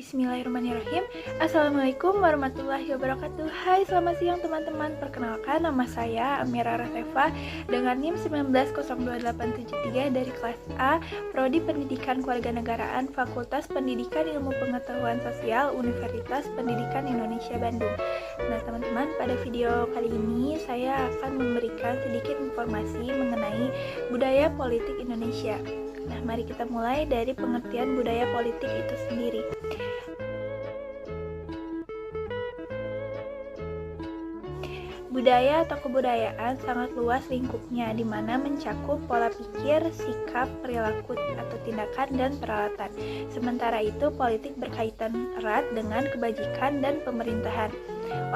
Bismillahirrahmanirrahim. Assalamualaikum warahmatullahi wabarakatuh. Hai, selamat siang teman-teman. Perkenalkan, nama saya Amira Rasefa dengan NIM 1902873 dari kelas A, Prodi Pendidikan Kewarganegaraan, Fakultas Pendidikan Ilmu Pengetahuan Sosial, Universitas Pendidikan Indonesia Bandung. Nah teman-teman, pada video kali ini saya akan memberikan sedikit informasi mengenai budaya politik Indonesia. Nah, mari kita mulai dari pengertian budaya politik itu sendiri. Budaya atau kebudayaan sangat luas lingkupnya, di mana mencakup pola pikir, sikap, perilaku atau tindakan, dan peralatan. Sementara itu, politik berkaitan erat dengan kebajikan dan pemerintahan.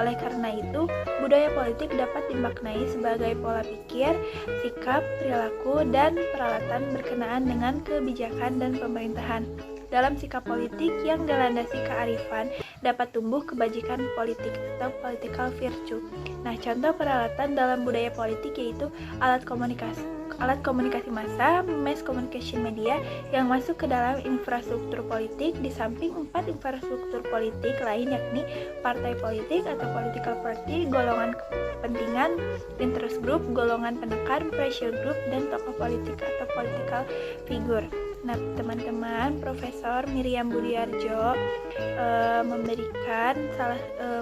Oleh karena itu, budaya politik dapat dimaknai sebagai pola pikir, sikap, perilaku, dan peralatan berkenaan dengan kebijakan dan pemerintahan. Dalam sikap politik yang dilandasi kearifan, dapat tumbuh kebajikan politik atau political virtue. Nah, contoh peralatan dalam budaya politik yaitu alat komunikasi massa, mass communication media yang masuk ke dalam infrastruktur politik, di samping 4 infrastruktur politik lain yakni partai politik atau political party, golongan kepentingan, interest group, golongan penekan, pressure group, dan tokoh politik atau political figure. Nah, teman-teman, Profesor Miriam Budiarjo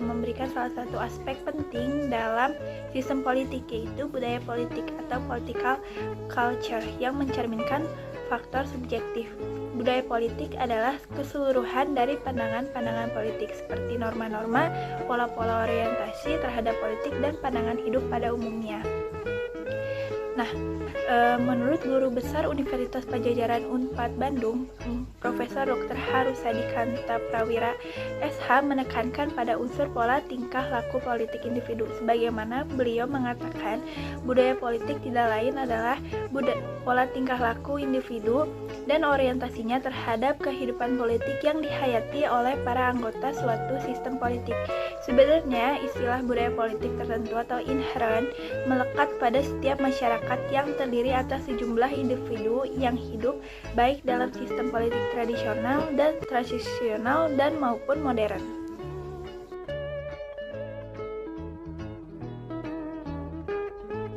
memberikan salah satu aspek penting dalam sistem politik, yaitu budaya politik atau political culture yang mencerminkan faktor subjektif. Budaya politik adalah keseluruhan dari pandangan-pandangan politik seperti norma-norma, pola-pola orientasi terhadap politik, dan pandangan hidup pada umumnya. Nah, menurut Guru Besar Universitas Padjadjaran Unpad Bandung, Profesor Dr. Harusadi Kanta Prawira, SH menekankan pada unsur pola tingkah laku politik individu. Sebagaimana beliau mengatakan, budaya politik tidak lain adalah pola tingkah laku individu dan orientasinya terhadap kehidupan politik yang dihayati oleh para anggota suatu sistem politik. Sebenarnya, istilah budaya politik tertentu atau inherent melekat pada setiap masyarakat yang terdiri atas sejumlah individu yang hidup baik dalam sistem politik tradisional dan transisional dan maupun modern.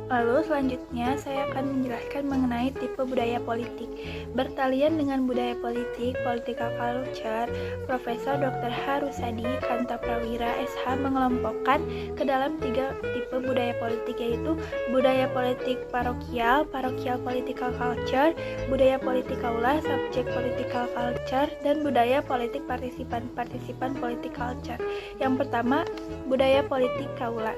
Lalu selanjutnya saya akan menjelaskan mengenai tipe budaya politik. Bertalian dengan budaya politik, political culture, Profesor Dr. Harusadi Kanta Prawira SH mengelompokkan ke dalam 3 tipe budaya politik, yaitu budaya politik parokial, parochial political culture, budaya politik kaula, subject political culture, dan budaya politik partisipan, partisipan politik culture. Yang pertama, budaya politik kaula.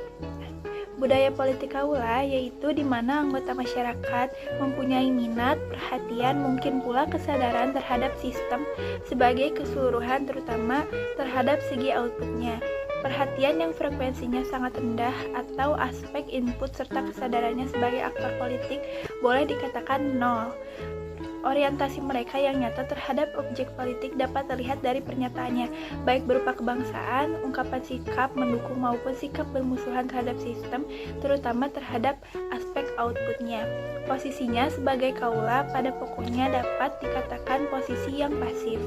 Budaya politik kaula yaitu di mana anggota masyarakat mempunyai minat, perhatian, mungkin pula kesadaran terhadap sistem sebagai keseluruhan, terutama terhadap segi outputnya. Perhatian yang frekuensinya sangat rendah atau aspek input serta kesadarannya sebagai aktor politik boleh dikatakan nol. Orientasi mereka yang nyata terhadap objek politik dapat terlihat dari pernyataannya, baik berupa kebangsaan, ungkapan sikap mendukung maupun sikap bermusuhan terhadap sistem, terutama terhadap aspek outputnya. Posisinya sebagai kaula pada pokoknya dapat dikatakan posisi yang pasif.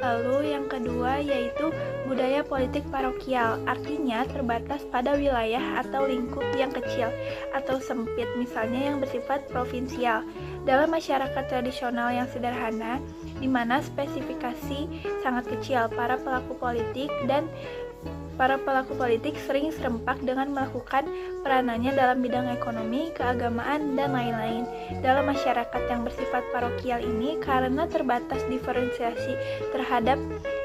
Lalu yang kedua yaitu budaya politik parokial, artinya terbatas pada wilayah atau lingkup yang kecil atau sempit, misalnya yang bersifat provinsial. Dalam masyarakat tradisional yang sederhana, di mana spesifikasi sangat kecil, para pelaku politik sering serempak dengan melakukan peranannya dalam bidang ekonomi, keagamaan, dan lain-lain. Dalam masyarakat yang bersifat parokial ini, karena terbatas diferensiasi terhadap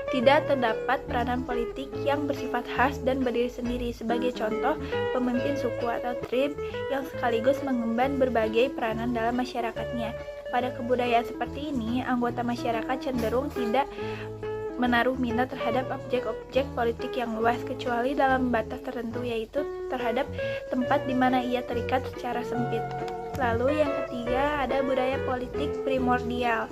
tidak terdapat peranan politik yang bersifat khas dan berdiri sendiri. Sebagai contoh, pemimpin suku atau tribe yang sekaligus mengemban berbagai peranan dalam masyarakatnya. Pada kebudayaan seperti ini, anggota masyarakat cenderung tidak menaruh minat terhadap objek-objek politik yang luas, kecuali dalam batas tertentu, yaitu terhadap tempat di mana ia terikat secara sempit. Lalu yang ketiga ada budaya politik primordial.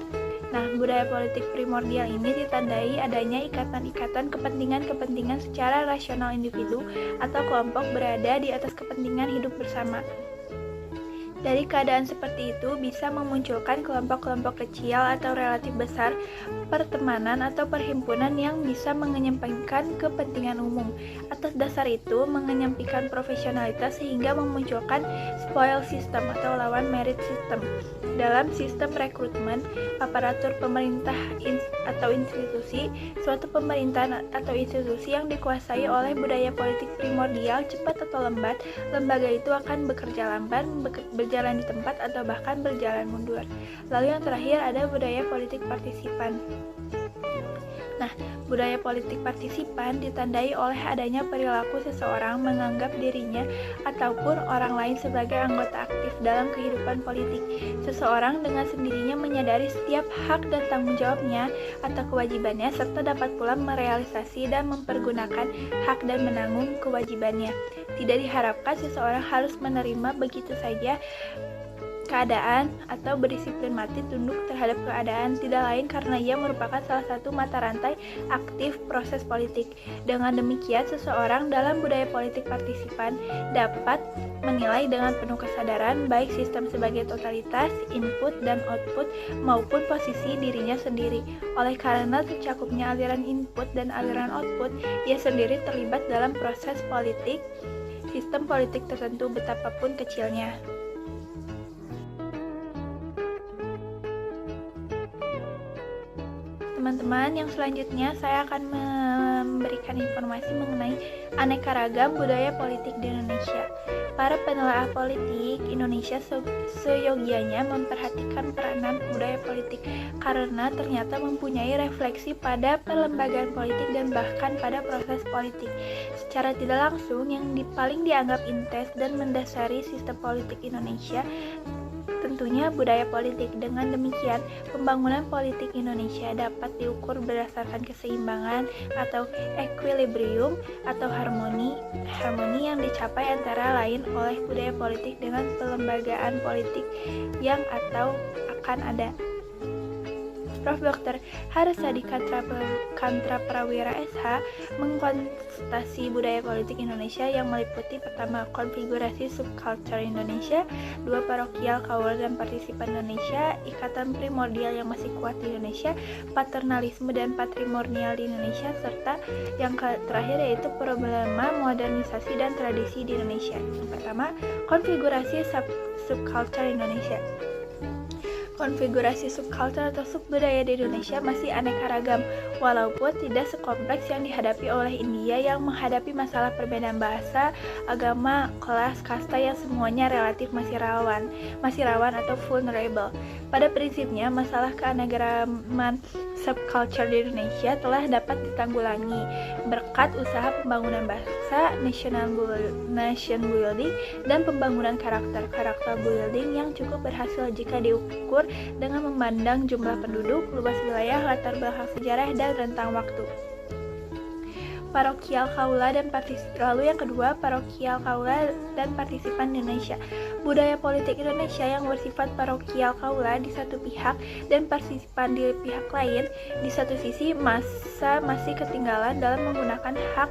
Nah, budaya politik primordial ini ditandai adanya ikatan-ikatan kepentingan-kepentingan secara rasional individu atau kelompok berada di atas kepentingan hidup bersama. Dari keadaan seperti itu bisa memunculkan kelompok-kelompok kecil atau relatif besar, pertemanan atau perhimpunan yang bisa mengenyempingkan kepentingan umum. Atas dasar itu, mengenyempingkan profesionalitas sehingga memunculkan spoil system atau lawan merit system. Dalam sistem rekrutmen, aparatur pemerintah atau institusi, suatu pemerintahan atau institusi yang dikuasai oleh budaya politik primordial, cepat atau lambat, lembaga itu akan bekerja lambat, berjalan di tempat, atau bahkan berjalan mundur. Lalu yang terakhir ada budaya politik partisipan. Nah, Budaya politik partisipan ditandai oleh adanya perilaku seseorang menganggap dirinya ataupun orang lain sebagai anggota aktif dalam kehidupan politik. Seseorang dengan sendirinya menyadari setiap hak dan tanggung jawabnya atau kewajibannya serta dapat pula merealisasi dan mempergunakan hak dan menanggung kewajibannya. Tidak diharapkan seseorang harus menerima begitu saja keadaan atau berdisiplin mati tunduk terhadap keadaan, tidak lain karena ia merupakan salah satu mata rantai aktif proses politik. Dengan demikian, seseorang dalam budaya politik partisipan dapat menilai dengan penuh kesadaran baik sistem sebagai totalitas, input dan output maupun posisi dirinya sendiri. Oleh karena tercakupnya aliran input dan aliran output, ia sendiri terlibat dalam proses politik, sistem politik tertentu betapapun kecilnya. Teman-teman, yang selanjutnya saya akan memberikan informasi mengenai aneka ragam budaya politik di Indonesia. Para penelaah politik Indonesia seyogianya memperhatikan peranan budaya politik karena ternyata mempunyai refleksi pada pelembagaan politik dan bahkan pada proses politik. Secara tidak langsung, yang paling dianggap intens dan mendasari sistem politik Indonesia tentunya budaya politik. Dengan demikian, pembangunan politik Indonesia dapat diukur berdasarkan keseimbangan atau equilibrium atau harmoni yang dicapai antara lain oleh budaya politik dengan pelembagaan politik yang atau akan ada. Prof. Dr. Harsadi Kantra Prawira SH mengkonsultasi budaya politik Indonesia yang meliputi pertama, konfigurasi subculture Indonesia, dua, parokial, kaula, dan partisipan Indonesia, ikatan primordial yang masih kuat di Indonesia, paternalisme dan patrimonial di Indonesia, serta yang terakhir yaitu problema modernisasi dan tradisi di Indonesia. Yang pertama, konfigurasi subculture Indonesia. Konfigurasi subculture atau subbudaya di Indonesia masih aneka ragam, walaupun tidak sekompleks yang dihadapi oleh India yang menghadapi masalah perbedaan bahasa, agama, kelas, kasta yang semuanya relatif masih rawan atau vulnerable. Pada prinsipnya, masalah keanekaragaman subculture di Indonesia telah dapat ditanggulangi berkat usaha pembangunan bangsa, nation building, dan pembangunan karakter building yang cukup berhasil jika diukur dengan memandang jumlah penduduk, luas wilayah, latar belakang sejarah, dan rentang waktu. Parokial, kaula, dan partisipan. Lalu yang kedua, parokial, kaula, dan partisipan Indonesia. Budaya politik Indonesia yang bersifat parokial, kaula di satu pihak dan partisipan di pihak lain, di satu sisi masih ketinggalan dalam menggunakan hak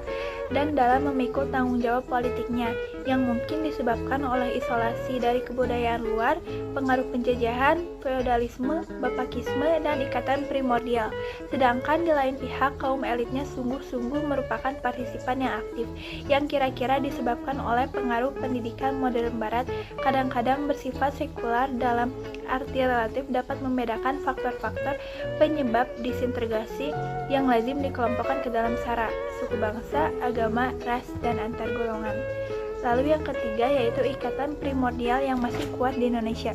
dan dalam memikul tanggung jawab politiknya, yang mungkin disebabkan oleh isolasi dari kebudayaan luar, pengaruh penjajahan, feodalisme, bapakisme, dan ikatan primordial. Sedangkan di lain pihak, kaum elitnya sungguh-sungguh merupakan partisipan yang aktif, yang kira-kira disebabkan oleh pengaruh pendidikan modern barat, kadang-kadang bersifat sekular dalam arti relatif dapat membedakan faktor-faktor penyebab disintegrasi yang lazim dikelompokkan ke dalam sara, suku bangsa, agama, ras, dan antar golongan. Lalu yang ketiga yaitu ikatan primordial yang masih kuat di Indonesia.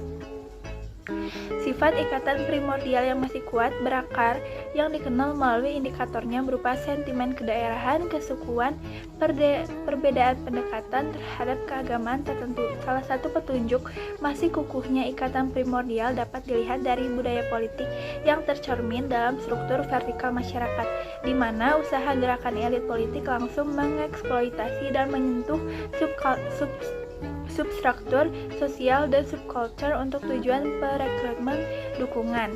Sifat ikatan primordial yang masih kuat berakar yang dikenal melalui indikatornya berupa sentimen kedaerahan, kesukuan, perbedaan pendekatan terhadap keagamaan tertentu. Salah satu petunjuk masih kukuhnya ikatan primordial dapat dilihat dari budaya politik yang tercermin dalam struktur vertikal masyarakat, di mana usaha gerakan elit politik langsung mengeksploitasi dan menyentuh substruktur sosial dan subculture untuk tujuan perekrutmen dukungan.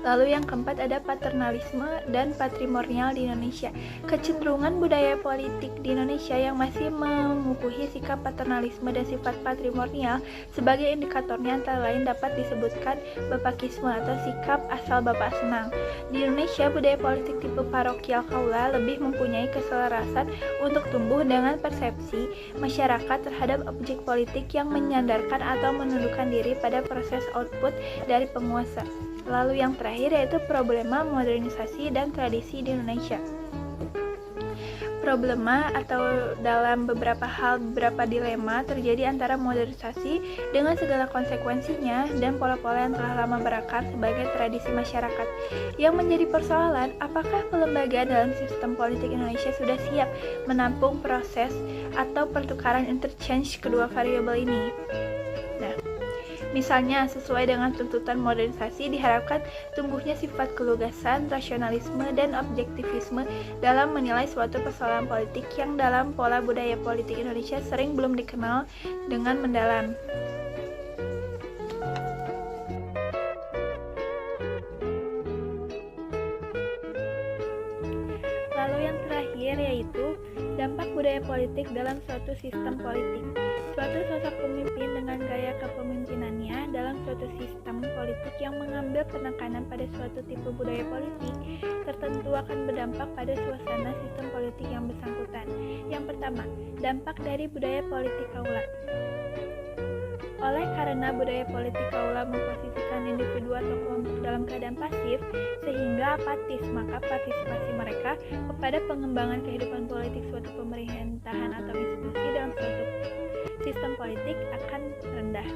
Lalu yang keempat ada paternalisme dan patrimonial di Indonesia. Kecenderungan budaya politik di Indonesia yang masih mengukuhi sikap paternalisme dan sifat patrimonial sebagai indikatornya antara lain dapat disebutkan bapakisme atau sikap asal bapak senang. Di Indonesia, budaya politik tipe parokial kaula lebih mempunyai keselarasan untuk tumbuh dengan persepsi masyarakat terhadap objek politik yang menyandarkan atau menundukkan diri pada proses output dari penguasa. Lalu yang terakhir yaitu problema modernisasi dan tradisi di Indonesia. problema atau dalam beberapa dilema terjadi antara modernisasi dengan segala konsekuensinya dan pola-pola yang telah lama berakar sebagai tradisi masyarakat. Yang menjadi persoalan, apakah pelembagaan dalam sistem politik Indonesia sudah siap menampung proses atau pertukaran interchange kedua variabel ini? Misalnya, sesuai dengan tuntutan modernisasi diharapkan tumbuhnya sifat kelugasan, rasionalisme, dan objektivisme dalam menilai suatu persoalan politik yang dalam pola budaya politik Indonesia sering belum dikenal dengan mendalam. Lalu yang terakhir yaitu dampak budaya politik dalam suatu sistem politik. Suatu sosok pemimpin dengan gaya kepemimpinannya dalam suatu sistem politik yang mengambil penekanan pada suatu tipe budaya politik tertentu akan berdampak pada suasana sistem politik yang bersangkutan. Yang pertama, dampak dari budaya politik kaula. Oleh karena budaya politik kaula memposisikan individu atau kelompok dalam keadaan pasif sehingga apatis, maka partisipasi mereka kepada pengembangan kehidupan politik suatu pemerintahan atau institusi dalam suatu sistem politik akan rendah.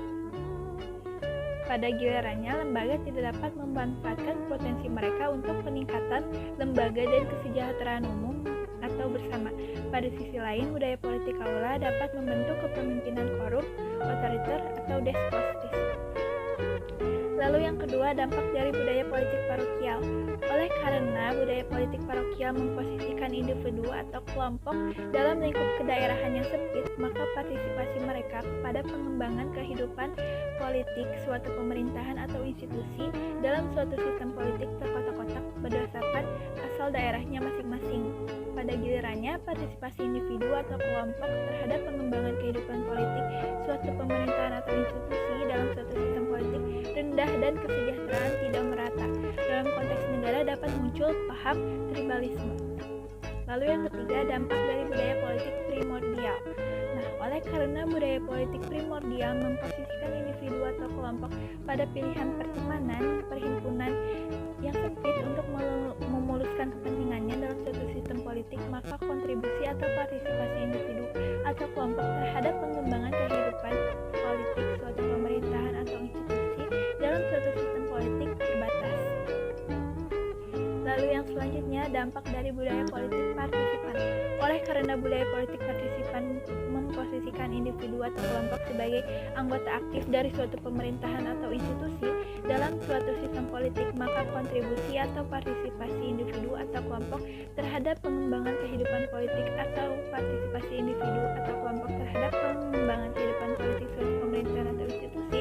Pada gilirannya, lembaga tidak dapat memanfaatkan potensi mereka untuk peningkatan lembaga dan kesejahteraan umum atau bersama. Pada sisi lain, budaya politik kaula dapat membentuk kepemimpinan korup, otoriter, atau despotis. Lalu yang kedua, dampak dari budaya politik parokial. Oleh karena budaya politik parokial memposisikan individu atau kelompok dalam lingkup kedaerahan yang sempit, maka partisipasi mereka kepada pengembangan kehidupan politik suatu pemerintahan atau institusi dalam suatu sistem politik terkotak-kotak berdasarkan asal daerahnya masing-masing. Pada gilirannya, partisipasi individu atau kelompok terhadap pengembangan kehidupan politik suatu pemerintahan atau institusi dalam suatu sistem politik rendah dan kesejahteraan tidak merata. Dalam konteks negara dapat muncul paham tribalisme. Lalu yang ketiga, dampak dari budaya politik primordial. Oleh karena budaya politik primordial memposisikan individu atau kelompok pada pilihan pertemanan, perhimpunan yang sempit untuk memuluskan kepentingannya dalam suatu sistem politik, maka kontribusi atau partisipasi individu atau kelompok terhadap pengembangan kehidupan politik suatu pemerintahan atau institusi dalam suatu sistem politik terbatas. Lalu yang selanjutnya, dampak dari budaya politik partisipan. Oleh karena budaya politik partisipan memposisikan individu atau kelompok sebagai anggota aktif dari suatu pemerintahan atau institusi dalam suatu sistem politik, maka kontribusi atau partisipasi individu atau kelompok terhadap pengembangan kehidupan politik atau partisipasi individu atau kelompok terhadap pengembangan kehidupan politik suatu pemerintahan atau institusi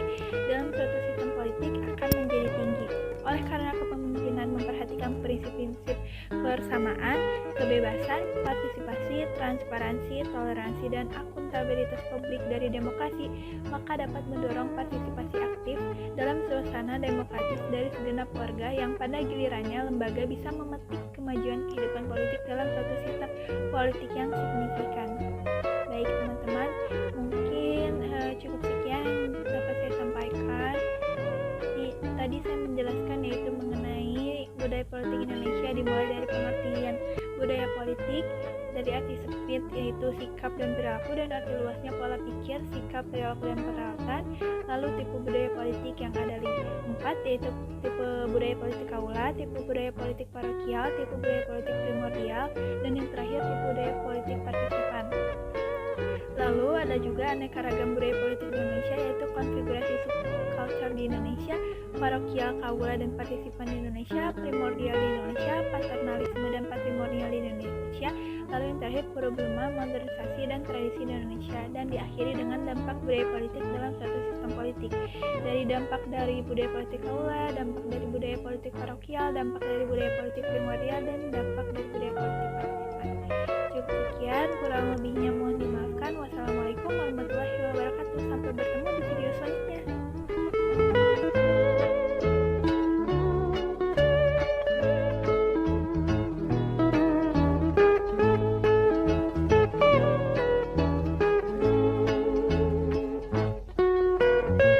dalam suatu sistem politik akan menjadi tinggi. Oleh karena kepemimpinan memperhatikan prinsip-prinsip kebersamaan, kebebasan, partisipasi, transparansi, toleransi, dan akuntabilitas publik dari demokrasi, maka dapat mendorong partisipasi aktif dalam suasana demokratis dari segenap warga yang pada gilirannya lembaga bisa memetik kemajuan kehidupan politik dalam suatu sistem politik yang signifikan. Baik teman-teman, mungkin cukup sekian yang dapat saya sampaikan. Tadi saya menjelaskan yaitu mengenai budaya politik Indonesia dimulai dari pengertian budaya politik dari arti sempit yaitu sikap dan perilaku, dan arti luasnya pola pikir, sikap, perilaku, dan peralatan. Lalu tipe budaya politik yang ada 4 yaitu tipe budaya politik kaula, tipe budaya politik parokial, tipe budaya politik primordial, dan yang terakhir tipe budaya politik partisipan. Lalu ada juga aneka ragam budaya politik di Indonesia yaitu konfigurasi subculture di Indonesia, parokial, kaula, dan partisipan di Indonesia, primordial di Indonesia, paternalisme dan patrimonial di Indonesia, lalu yang terakhir problema, modernisasi, dan tradisi di Indonesia, dan diakhiri dengan dampak budaya politik dalam suatu sistem politik. Dari dampak dari budaya politik kaula, dampak dari budaya politik parokial, dampak dari budaya politik primordial,